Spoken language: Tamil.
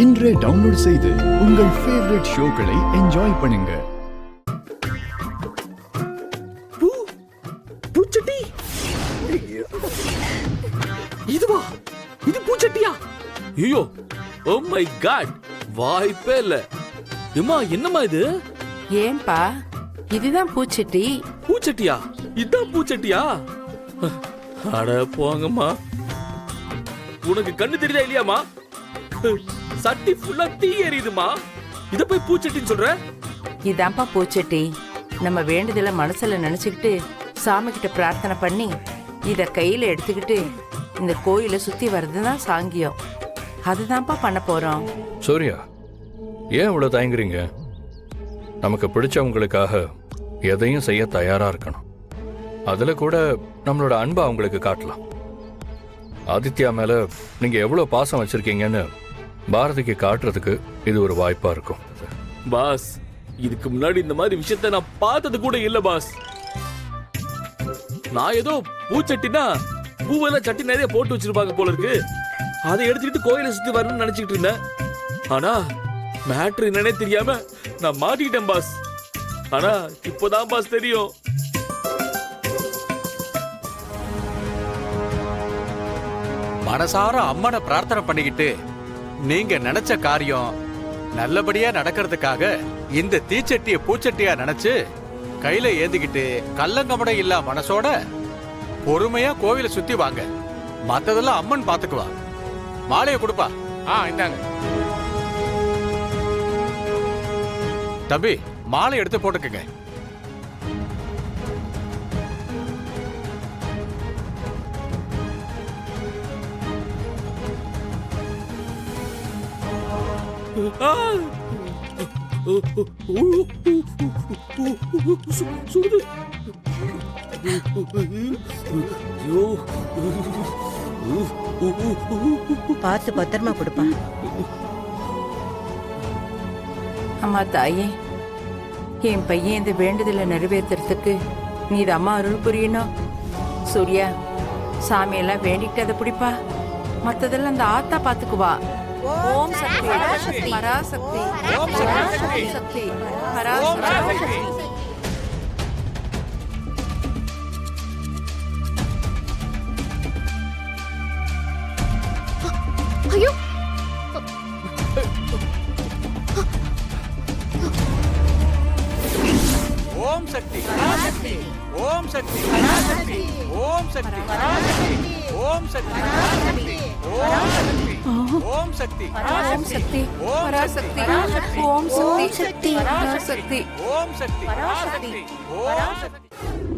இன்றே டவுன்லோட் செய்து உங்கள் ஃபேவரட் ஷோக்களை என்ஜாய் பண்ணுங்க. பூச்சட்டி இதுவா? இது பூச்சட்டியா? ஐயோ, ஓ மை காட், வாய்ப்பே இல்ல. அம்மா, என்னம்மா இது? ஏன்பா, இதுதான் பூச்சட்டி. பூச்சட்டியா? இதான் பூச்சட்டியா? அட போங்கம்மா, உனக்கு கண்ணு தெரியுதா இல்லையாமா? சட்டி ஃபுல்லா தீ எரியுதுமா. இத போய் பூச்சட்டின்னு சொல்ற? இதான்ப்பா பூச்சட்டி. நம்ம வேண்டுதல மனசுல நினைச்சுக்கிட்டு சாமி கிட்ட பிரார்த்தனை பண்ணி இத கையில எடுத்துக்கிட்டு இந்த கோயிலை சுத்தி வர்றதுதான் சாங்கியம். அதுதான்ப்பா பண்ண போறோம். சூர்யா, ஏன் இவ்வளவு தயங்குறீங்க? நமக்கு பிடிச்சவங்களுக்காக எதையும் செய்ய தயாரா இருக்கணும். அதுல கூட நம்மளோட அன்பை அவங்களுக்கு காட்டலாம். ஆதித்யா மேல நீங்க எவ்வளவு பாசம் வச்சிருக்கீங்கன்னு பாரதிக்கு காட்டுறதுக்கு இது ஒரு வாய்ப்பா இருக்கும். பாஸ், இதுக்கு முன்னாடி இந்த மாதிரி விஷயத்தை நான் பார்த்தது கூட இல்ல பாஸ். நான் ஏதோ பூச்சட்டினா பூவெல்லாம் சட்டி நிறைய போட்டு வச்சிருப்பாங்க போல இருக்கு, அதை எடுத்துக்கிட்டு கோயிலை சுத்தி வரணும்னு நினைச்சுக்கிட்டு இருந்தேன். ஆனா மேட்ரு என்னன்னே தெரியாம நான் மாட்டிக்கிட்டேன் பாஸ். ஆனா இப்போதான் பாஸ் தெரியும். மனசார அம்மனை பிரார்த்தனை பண்ணிக்கிட்டு நீங்க நினைச்ச காரியம் நல்லபடியா நடக்கிறதுக்காக இந்த தீச்சட்டிய பூச்சட்டியா நினைச்சு கையில ஏந்திக்கிட்டு கள்ளங்கமடம் இல்ல மனசோட பொறுமையா கோவிலை சுத்தி வாங்க. மத்ததெல்லாம் அம்மன் பாத்துக்குவா. மாலையை கொடுப்பா. இந்தாங்க தம்பி, மாலை எடுத்து போட்டுக்கங்க. பார்த்து பத்திரமா கொடுப்பா. அம்மா தாயே, என் பையன் இந்த வேண்டுதலை நிறைவேற்றுறதுக்கு நீ அம்மா அருள் புரியணும். சூர்யா, சாமியெல்லாம் வேண்டிட்டு அதை பிடிப்பா. மற்றதெல்லாம் அந்த ஆத்தா பாத்துக்குவா. ஓம் சக்தி பராசக்தி பராசக்தி சக்தி பராசக்தி. ஐயோ, ஓம் சக்தி பராசக்தி, ஓம் சக்தி பராசக்தி, ஓம் சக்தி பராசக்தி, ஓம் சக்தி பராசக்தி, ஓம் சக்தி, ஓம் சக்தி பராசக்தி, பராசக்தி, ஓம் சக்தி, பராசக்தி, ஓம் சக்தி பராசக்தி, ஓம் சக்தி.